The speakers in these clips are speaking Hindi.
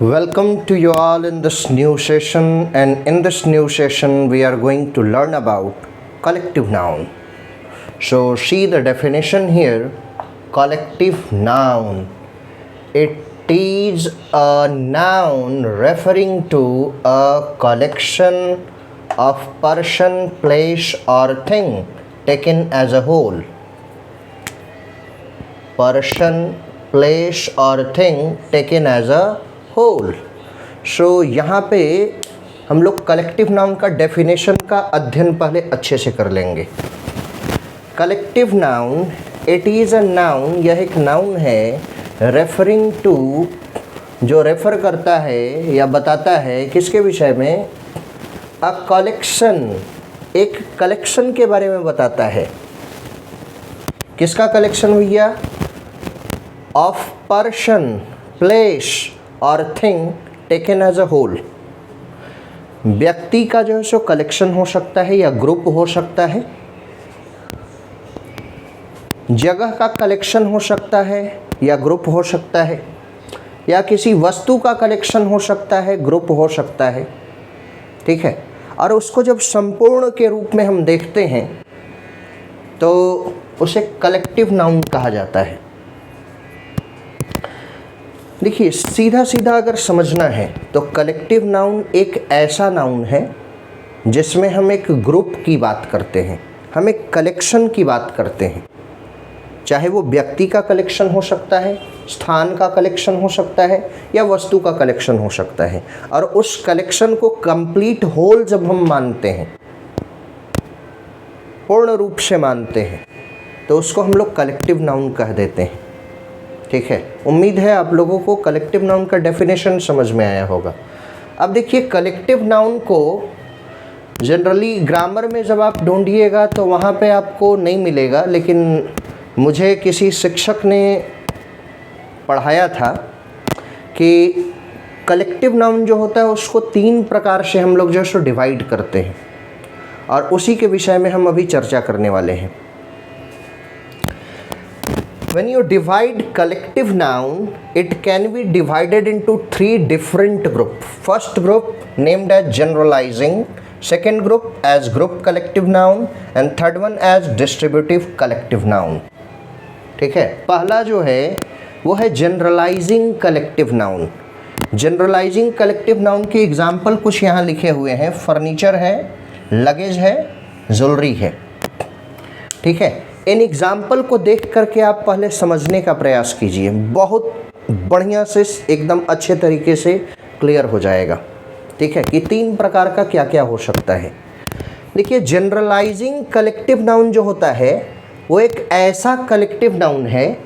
Welcome to you all in this new session, and in this new session we are going to learn about collective noun. So see the definition here. Collective noun, it is a noun referring to a collection of person, place or thing taken as a whole. Person, place or thing taken as a whole. So यहाँ पे हम लोग कलेक्टिव नाउन का डेफिनेशन का अध्ययन पहले अच्छे से कर लेंगे. Collective noun, it is a noun, यह एक नाउन है रेफरिंग टू, जो रेफर करता है या बताता है किसके विषय में, अ कलेक्शन, एक कलेक्शन के बारे में बताता है. किसका कलेक्शन भैया? ऑफ पर्सन, प्लेस और thing taken as a whole. व्यक्ति का जो है सो कलेक्शन हो सकता है या ग्रुप हो सकता है, जगह का कलेक्शन हो सकता है या ग्रुप हो सकता है, या किसी वस्तु का कलेक्शन हो सकता है, ग्रुप हो सकता है. ठीक है. और उसको जब संपूर्ण के रूप में हम देखते हैं तो उसे कलेक्टिव नाउन कहा जाता है. देखिए, सीधा सीधा अगर समझना है तो कलेक्टिव नाउन एक ऐसा नाउन है जिसमें हम एक ग्रुप की बात करते हैं, हम एक कलेक्शन की बात करते हैं. चाहे वो व्यक्ति का कलेक्शन हो सकता है, स्थान का कलेक्शन हो सकता है या वस्तु का कलेक्शन हो सकता है. और उस कलेक्शन को कंप्लीट होल जब हम मानते हैं, पूर्ण रूप से मानते हैं, तो उसको हम लोग कलेक्टिव नाउन कह देते हैं. ठीक है. उम्मीद है आप लोगों को कलेक्टिव नाउन का डेफिनेशन समझ में आया होगा. अब देखिए, कलेक्टिव नाउन को जनरली ग्रामर में जब आप ढूंढिएगा तो वहाँ पे आपको नहीं मिलेगा, लेकिन मुझे किसी शिक्षक ने पढ़ाया था कि कलेक्टिव नाउन जो होता है उसको 3 प्रकार से हम लोग जो है सो डिवाइड करते हैं, और उसी के विषय में हम अभी चर्चा करने वाले हैं. When you divide collective noun, it can be divided into 3 different groups. First group named as generalizing, second group as group collective noun, and third one as distributive collective noun. ठीक है. पहला जो है वो है generalizing collective noun. generalizing collective noun के एग्जाम्पल कुछ यहाँ लिखे हुए हैं. फर्नीचर है, लगेज है, ज्वेलरी है. ठीक है. इन एग्जाम्पल को देख करके आप पहले समझने का प्रयास कीजिए, बहुत बढ़िया से, एकदम अच्छे तरीके से क्लियर हो जाएगा. ठीक है, कि 3 प्रकार का क्या क्या हो सकता है. देखिए, जनरलाइजिंग कलेक्टिव नाउन जो होता है वो एक ऐसा कलेक्टिव नाउन है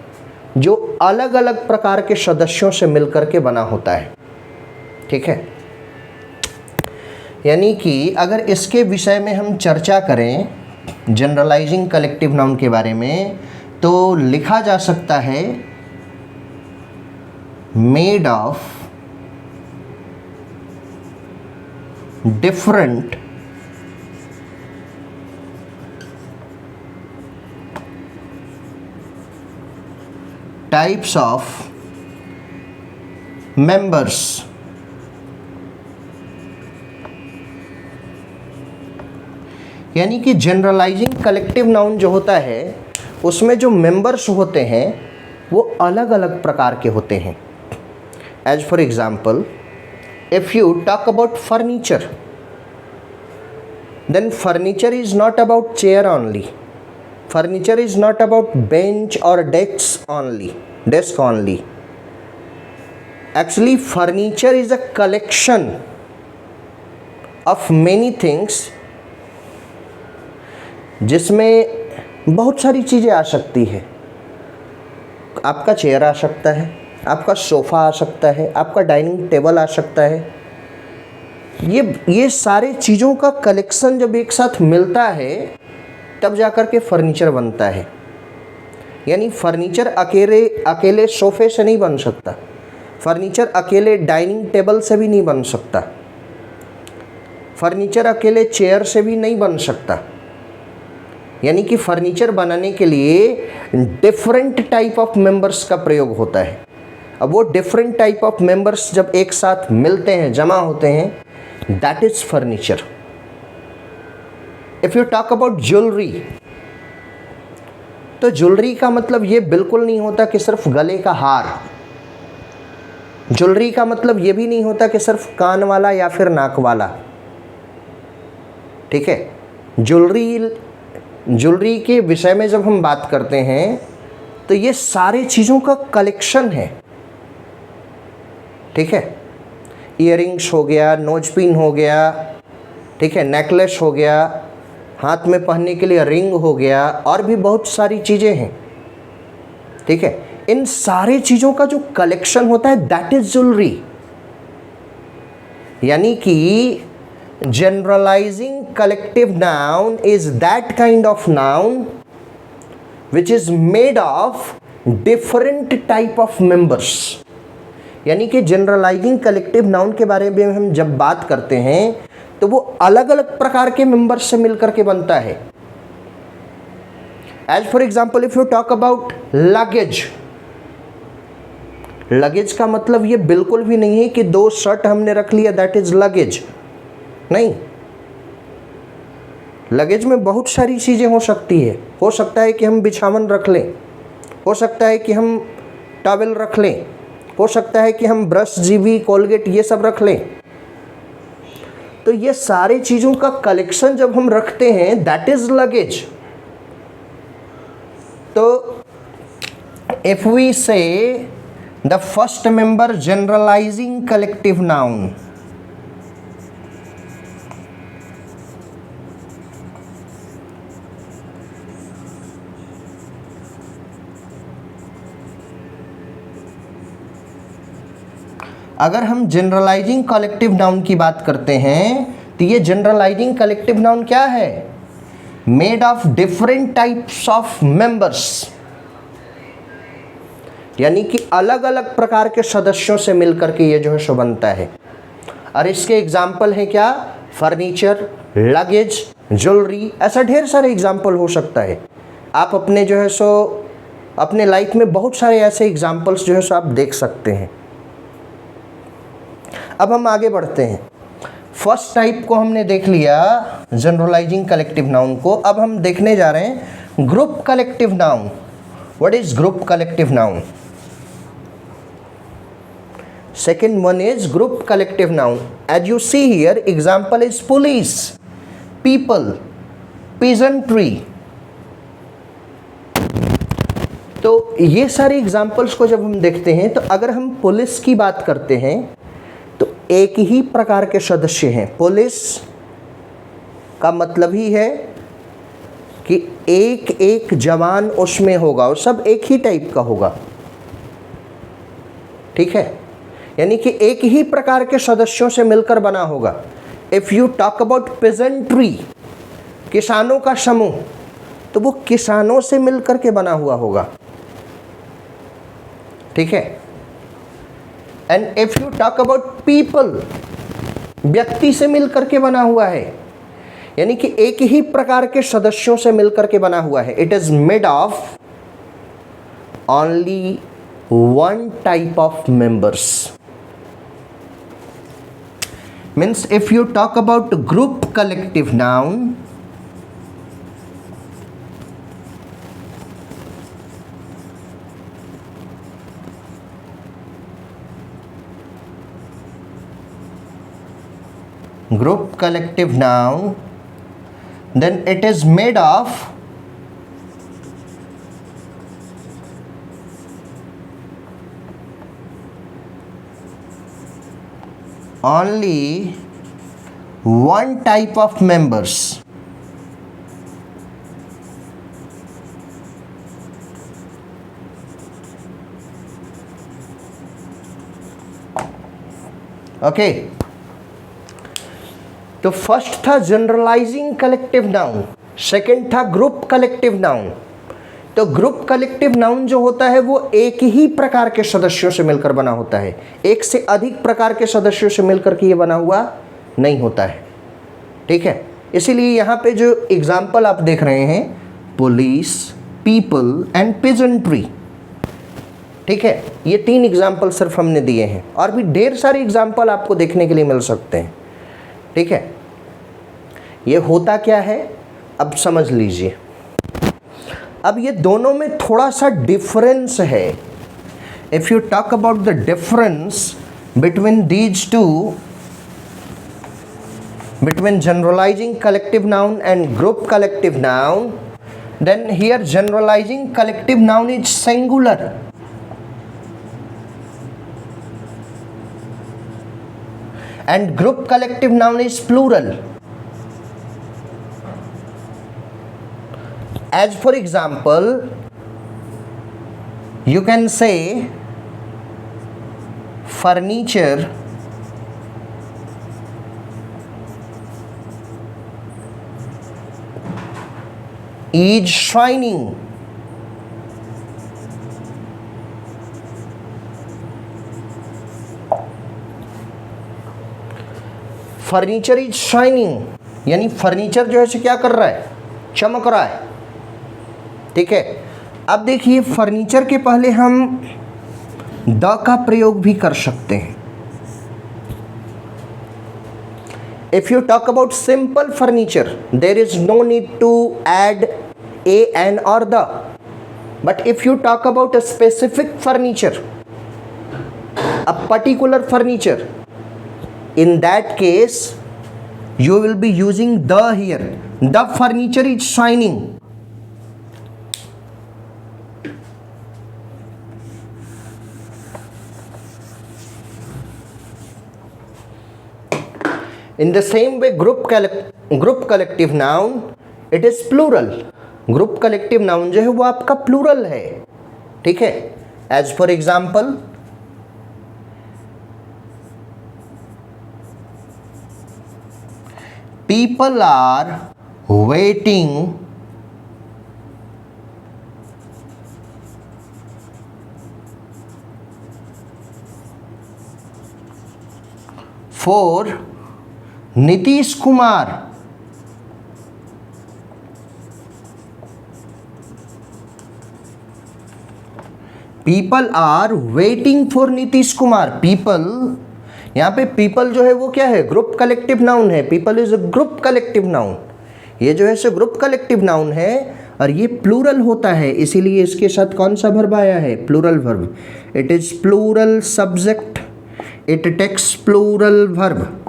जो अलग अलग प्रकार के सदस्यों से मिलकर के बना होता है. ठीक है. यानी कि अगर इसके विषय में हम चर्चा करें, जनरलाइजिंग कलेक्टिव नाउन के बारे में, तो लिखा जा सकता है made of different types of members. यानी कि जनरलाइजिंग कलेक्टिव नाउन जो होता है उसमें जो मेंबर्स होते हैं वो अलग अलग प्रकार के होते हैं. As for example, if you talk about furniture, then furniture is not about chair only, furniture is not about bench और desk only. Actually furniture is a collection of many things, जिसमें बहुत सारी चीज़ें आ सकती है. आपका चेयर आ सकता है, आपका सोफ़ा आ सकता है, आपका डाइनिंग टेबल आ सकता है. ये सारे चीज़ों का कलेक्शन जब एक साथ मिलता है तब जाकर के फर्नीचर बनता है. यानी फर्नीचर अकेले सोफ़े से नहीं बन सकता, फर्नीचर अकेले डाइनिंग टेबल से भी नहीं बन सकता, फर्नीचर अकेले चेयर से भी नहीं बन सकता. यानी कि फर्नीचर बनाने के लिए डिफरेंट टाइप ऑफ मेंबर्स का प्रयोग होता है. अब वो डिफरेंट टाइप ऑफ मेंबर्स जब एक साथ मिलते हैं, जमा होते हैं, that is furniture. If you talk about jewellery, तो ज्वेलरी का मतलब ये बिल्कुल नहीं होता कि सिर्फ गले का हार। ज्वेलरी का मतलब ये भी नहीं होता कि सिर्फ कान वाला या फिर नाक वाला। ठीक है, ज्वेलरी के विषय में जब हम बात करते हैं तो ये सारे चीज़ों का कलेक्शन है। ठीक है, ईयरिंग्स हो गया, नोज पिन हो गया, ठीक है, नेकलेस हो गया, हाथ में पहनने के लिए रिंग हो गया, और भी बहुत सारी चीज़ें हैं। ठीक है, इन सारे चीज़ों का जो कलेक्शन होता है दैट इज ज्वेलरी। यानी कि generalising collective noun is that kind of noun which is made of different type of members. यानी कि जनरलाइजिंग कलेक्टिव नाउन के बारे में हम जब बात करते हैं तो वो अलग अलग प्रकार के मेंबर्स से मिलकर के बनता है। As for example, if you talk about luggage, luggage का मतलब ये बिल्कुल भी नहीं है कि 2 शर्ट हमने रख लिया दैट इज लगेज। नहीं, लगेज में बहुत सारी चीज़ें हो सकती है। हो सकता है कि हम बिछावन रख लें, हो सकता है कि हम टॉवेल रख लें, हो सकता है कि हम ब्रश, जीवी, कोलगेट ये सब रख लें। तो ये सारी चीज़ों का कलेक्शन जब हम रखते हैं दैट इज लगेज। तो if we say the first member generalising collective noun, अगर हम जनरलाइजिंग कलेक्टिव नाउन की बात करते हैं तो ये जनरलाइजिंग कलेक्टिव नाउन क्या है? Made of different types of members. यानी कि अलग अलग प्रकार के सदस्यों से मिलकर के ये जो है सो बनता है। और इसके एग्जाम्पल हैं क्या? फर्नीचर, लगेज, ज्वेलरी, ऐसा ढेर सारे एग्जाम्पल हो सकता है। आप अपने जो है सो अपने लाइफ में बहुत सारे ऐसे एग्जाम्पल्स जो है सो आप देख सकते हैं। अब हम आगे बढ़ते हैं। फर्स्ट टाइप को हमने देख लिया, जनरलाइजिंग कलेक्टिव नाउन को। अब हम देखने जा रहे हैं group collective noun. What is group collective noun? Second one is group collective noun. As you see here, example is police, people, peasantry. तो ये सारे एग्जाम्पल्स को जब हम देखते हैं तो अगर हम पुलिस की बात करते हैं तो एक ही प्रकार के सदस्य हैं। पुलिस का मतलब ही है कि एक एक जवान उसमें होगा और सब एक ही टाइप का होगा। ठीक है, यानी कि एक ही प्रकार के सदस्यों से मिलकर बना होगा। If you talk about pageantry, किसानों का समूह, तो वो किसानों से मिलकर के बना हुआ होगा। ठीक है, and if you talk about people, व्यक्ति से मिलकर के बना हुआ है, यानी कि एक ही प्रकार के सदस्यों से मिलकर के बना हुआ है। It is made of only one type of members. Means if you talk about group collective noun, group collective noun, then it is made of only one type of members. Okay, तो फर्स्ट था जनरलाइजिंग कलेक्टिव नाउन, सेकंड था ग्रुप कलेक्टिव नाउन। तो ग्रुप कलेक्टिव नाउन जो होता है वो एक ही प्रकार के सदस्यों से मिलकर बना होता है, एक से अधिक प्रकार के सदस्यों से मिलकर के ये बना हुआ नहीं होता है। ठीक है, इसीलिए यहाँ पे जो एग्जाम्पल आप देख रहे हैं, पुलिस, पीपल एंड पेजेंट्री, ठीक है, ये 3 एग्जाम्पल सिर्फ हमने दिए हैं, और भी ढेर सारे एग्जाम्पल आपको देखने के लिए मिल सकते हैं। ठीक है, ये होता क्या है अब समझ लीजिए। अब ये दोनों में थोड़ा सा डिफरेंस है। If you talk about the difference between these two, between generalizing collective noun and group collective noun, then here generalizing collective noun is singular and group collective noun is plural. As for example, you can say furniture is shining. Furniture is shining, यानी फर्नीचर जो है से क्या कर रहा है, चमक रहा है। ठीक है, अब देखिए फर्नीचर के पहले हम द का प्रयोग भी कर सकते हैं। If you talk about simple furniture, there is no need to add a, an or the. But if you talk about a specific furniture, a particular furniture, in that case, you will be using the here. The furniture is shining. In the same way, group collective noun, it is plural. Group collective noun जो है वो आपका plural है। ठीक है, as for example, people are waiting for Nitish Kumar. People are waiting for Nitish Kumar. People, यहां पे पीपल जो है वो क्या है, ग्रुप कलेक्टिव नाउन है। People is a group collective noun. ये जो है सो ग्रुप कलेक्टिव नाउन है और ये प्लूरल होता है, इसीलिए इसके साथ कौन सा वर्ब आया है, plural verb. It is plural subject, it takes plural verb.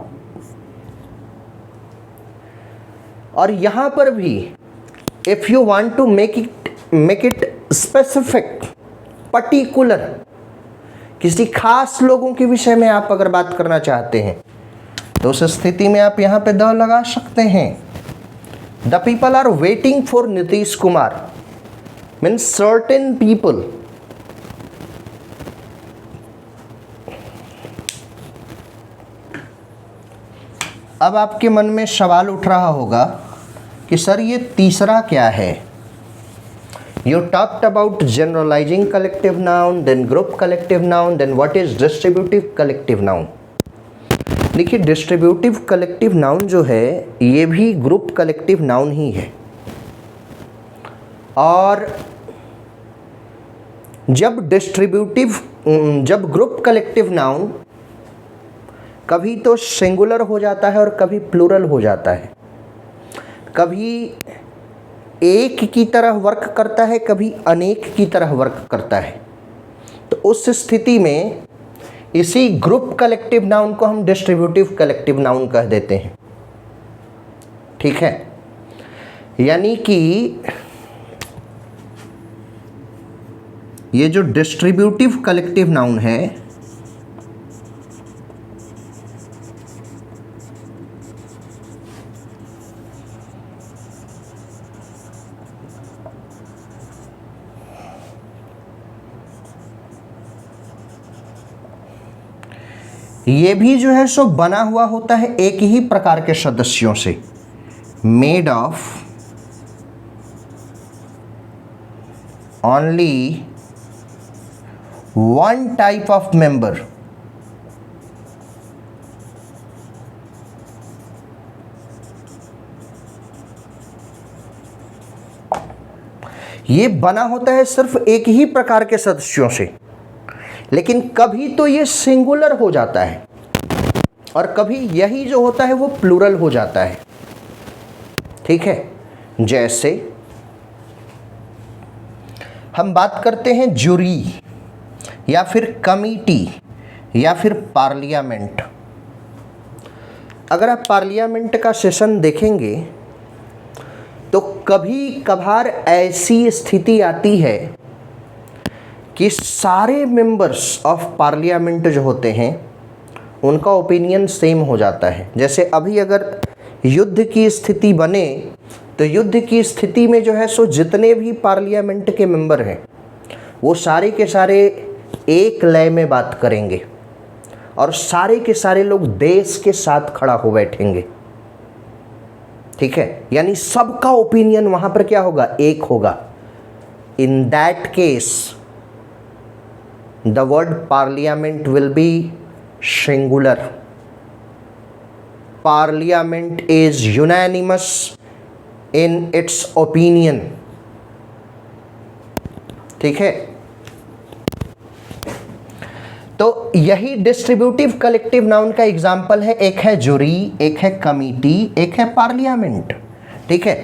और यहां पर भी if you want to make it specific, particular, किसी खास लोगों के विषय में आप अगर बात करना चाहते हैं तो उस स्थिति में आप यहां पे द लगा सकते हैं। The people are waiting for Nitish Kumar means certain people. अब आपके मन में सवाल उठ रहा होगा कि सर ये तीसरा क्या है। You talked about generalizing collective noun, then group collective noun, then what is distributive collective noun? देखिए डिस्ट्रीब्यूटिव कलेक्टिव नाउन जो है ये भी ग्रुप कलेक्टिव नाउन ही है। और जब ग्रुप कलेक्टिव नाउन कभी तो सिंगुलर हो जाता है और कभी प्लूरल हो जाता है, कभी एक की तरह वर्क करता है, कभी अनेक की तरह वर्क करता है। तो उस स्थिति में इसी ग्रुप कलेक्टिव नाउन को हम डिस्ट्रीब्यूटिव कलेक्टिव नाउन कह देते हैं। ठीक है, यानी कि ये जो डिस्ट्रीब्यूटिव कलेक्टिव नाउन है ये भी जो है सो बना हुआ होता है एक ही प्रकार के सदस्यों से, made of only one type of member. ये बना होता है सिर्फ एक ही प्रकार के सदस्यों से। लेकिन कभी तो ये सिंगुलर हो जाता है और कभी यही जो होता है वो प्लूरल हो जाता है। ठीक है, जैसे हम बात करते हैं जूरी या फिर कमिटी या फिर पार्लियामेंट। अगर आप पार्लियामेंट का सेशन देखेंगे तो कभी कभार ऐसी स्थिति आती है कि सारे मेंबर्स ऑफ पार्लियामेंट जो होते हैं उनका ओपिनियन सेम हो जाता है। जैसे अभी अगर युद्ध की स्थिति बने तो युद्ध की स्थिति में जो है सो जितने भी पार्लियामेंट के मेंबर हैं वो सारे के सारे एक लय में बात करेंगे और सारे के सारे लोग देश के साथ खड़ा हो बैठेंगे। ठीक है, यानी सबका ओपिनियन वहां पर क्या होगा, एक होगा। In that case the word parliament will be singular. Parliament is unanimous in its opinion. ठीक है, तो यही डिस्ट्रीब्यूटिव कलेक्टिव नाउन का एग्जाम्पल है। एक है जूरी, एक है कमिटी, एक है पार्लियामेंट। ठीक है,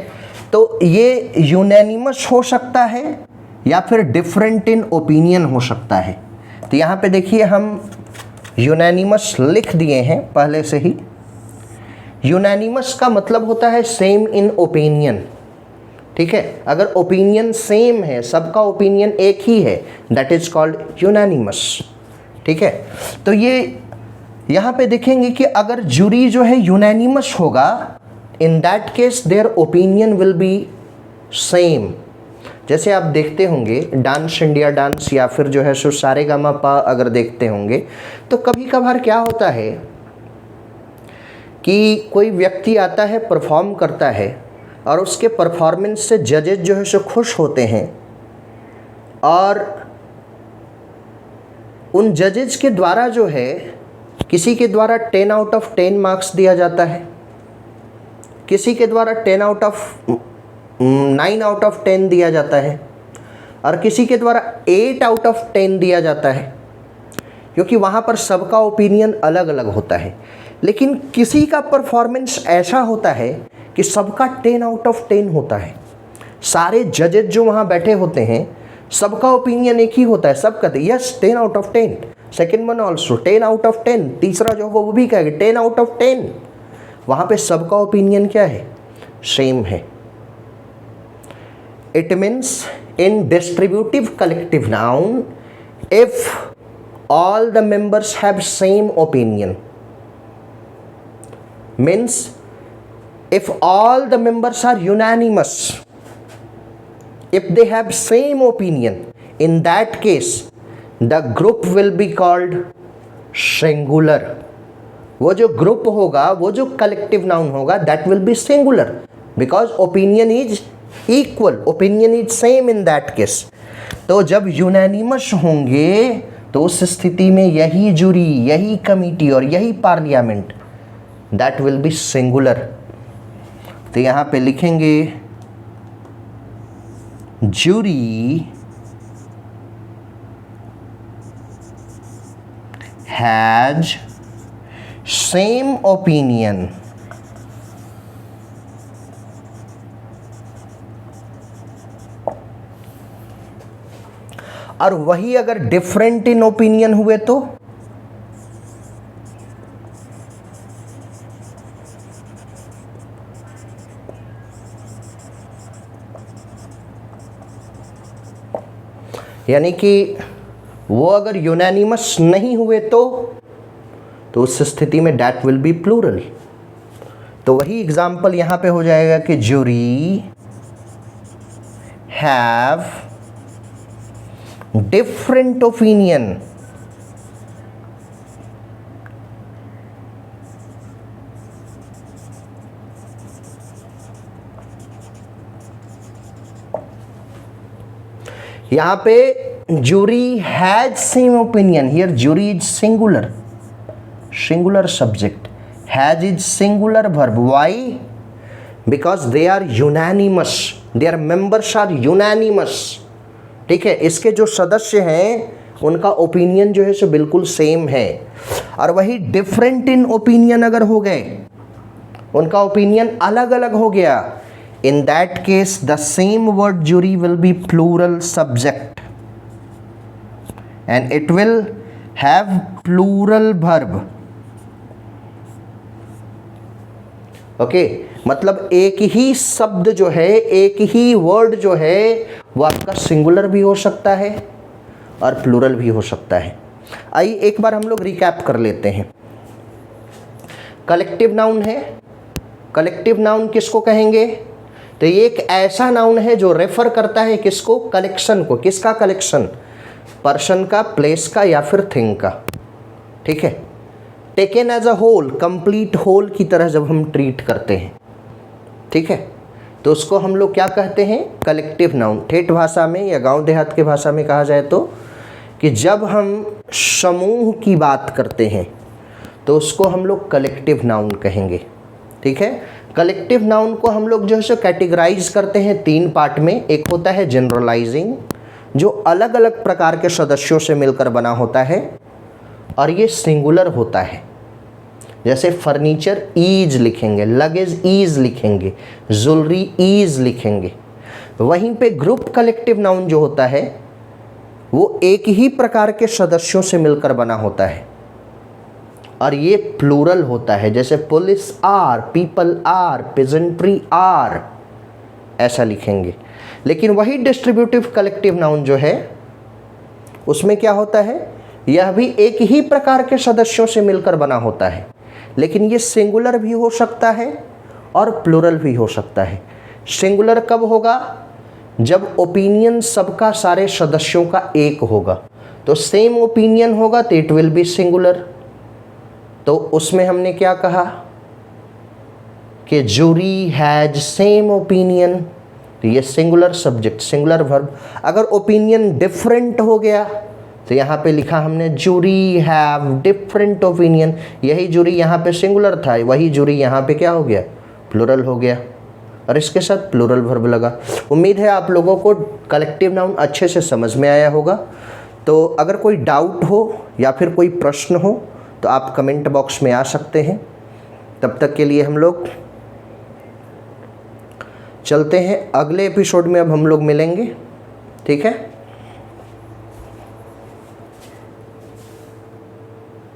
तो ये यूनानिमस हो सकता है या फिर डिफरेंट इन ओपिनियन हो सकता है। तो यहाँ पे देखिए हम यूनानिमस लिख दिए हैं पहले से ही। यूनानिमस का मतलब होता है सेम इन ओपिनियन। ठीक है, अगर ओपिनियन सेम है, सबका ओपिनियन एक ही है, दैट इज कॉल्ड यूनानिमस। ठीक है, तो ये यहाँ पे देखेंगे कि अगर जूरी जो है यूनानिमस होगा, in that case their opinion will be same. जैसे आप देखते होंगे डांस इंडिया डांस या फिर जो है सो सारेगामापा अगर देखते होंगे तो कभी कभार क्या होता है कि कोई व्यक्ति आता है, परफॉर्म करता है और उसके परफॉर्मेंस से जजेस जो है सो खुश होते हैं और उन जजेस के द्वारा जो है किसी के द्वारा 10 आउट ऑफ 10 मार्क्स दिया जाता है, किसी के द्वारा 9 आउट ऑफ 10 दिया जाता है और किसी के द्वारा 8 आउट ऑफ 10 दिया जाता है, क्योंकि वहाँ पर सबका ओपिनियन अलग अलग होता है। लेकिन किसी का परफॉर्मेंस ऐसा होता है कि सबका 10 आउट ऑफ 10 होता है। सारे जजेस जो वहाँ बैठे होते हैं सबका ओपिनियन एक ही होता है, सब कहते हैं yes 10 out of 10, second one also 10 out of 10, तीसरा जो होगा वो भी कहेगा 10 आउट ऑफ 10। वहाँ पे सबका ओपिनियन क्या है, सेम है। It means in distributive collective noun if all the members have same opinion, means if all the members are unanimous, if they have same opinion, in that case the group will be called singular। वो जो ग्रुप होगा, वो जो कलेक्टिव नाउन होगा, that will be singular because opinion is equal, opinion is same in that case। तो जब यूनानिमस होंगे तो उस स्थिति में यही जूरी, यही कमिटी और यही parliament that will be singular. तो यहाँ पे लिखेंगे जूरी हैज सेम ओपिनियन और वही अगर डिफरेंट इन ओपिनियन हुए तो यानी कि वो अगर यूनानिमस नहीं हुए तो उस स्थिति में दैट विल बी प्लूरल। तो वही एग्जाम्पल यहां पे हो जाएगा कि जूरी हैव different opinion यहाँ पे jury has same opinion, here jury is singular subject, has is singular verb। why? because they are unanimous, their members are unanimous। ठीक है, इसके जो सदस्य हैं उनका ओपिनियन जो है सो बिल्कुल सेम है। और वही डिफरेंट इन ओपिनियन अगर हो गए, उनका ओपिनियन अलग अलग हो गया, in that case the same word jury will be plural subject and it will have plural verb। Okay, मतलब एक ही शब्द जो है, एक ही वर्ड जो है वो आपका सिंगुलर भी हो सकता है और प्लूरल भी हो सकता है। आइए एक बार हम लोग रिकैप कर लेते हैं। कलेक्टिव नाउन है, कलेक्टिव नाउन किसको कहेंगे? तो ये एक ऐसा नाउन है जो रेफर करता है किसको? कलेक्शन को। किसका कलेक्शन? पर्सन का, प्लेस का या फिर थिंग का। ठीक है, taken as a whole, complete whole की तरह जब हम ट्रीट करते हैं, ठीक है, तो उसको हम लोग क्या कहते हैं? Collective noun. ठेठ भाषा में या गांव देहात के भाषा में कहा जाए तो कि जब हम समूह की बात करते हैं तो उसको हम लोग कलेक्टिव नाउन कहेंगे। ठीक है, कलेक्टिव नाउन को हम लोग जो है सो कैटेगराइज करते हैं 3 पार्ट में। एक होता है जनरलाइजिंग, जो अलग अलग प्रकार के सदस्यों से मिलकर बना होता है और ये सिंगुलर होता है। जैसे फर्नीचर ईज लिखेंगे, लगेज ईज लिखेंगे, ज्वेलरी ईज लिखेंगे। वहीं पे ग्रुप कलेक्टिव नाउन जो होता है वो एक ही प्रकार के सदस्यों से मिलकर बना होता है और ये प्लूरल होता है। जैसे police are, people are, peasantry are, ऐसा लिखेंगे। लेकिन वही डिस्ट्रीब्यूटिव कलेक्टिव नाउन जो है उसमें क्या होता है? यह भी एक ही प्रकार के सदस्यों से मिलकर बना होता है, लेकिन ये सिंगुलर भी हो सकता है और प्लूरल भी हो सकता है। सिंगुलर कब होगा? जब ओपिनियन सबका, सारे सदस्यों का एक होगा। तो सेम ओपिनियन होगा तो इट विल बी सिंगुलर। तो उसमें हमने क्या कहा कि जूरी हैज सेम ओपिनियन, तो ये सिंगुलर सब्जेक्ट, सिंगुलर वर्ब। अगर ओपिनियन डिफरेंट हो गया तो यहाँ पे लिखा हमने जूरी हैव डिफरेंट ओपिनियन। यही जूरी यहाँ पे सिंगुलर था, वही जूरी यहाँ पे क्या हो गया? प्लूरल हो गया और इसके साथ प्लूरल वर्ब लगा। उम्मीद है आप लोगों को कलेक्टिव नाउन अच्छे से समझ में आया होगा। तो अगर कोई डाउट हो या फिर कोई प्रश्न हो तो आप कमेंट बॉक्स में आ सकते हैं। तब तक के लिए हम लोग चलते हैं, अगले एपिसोड में अब हम लोग मिलेंगे। ठीक है।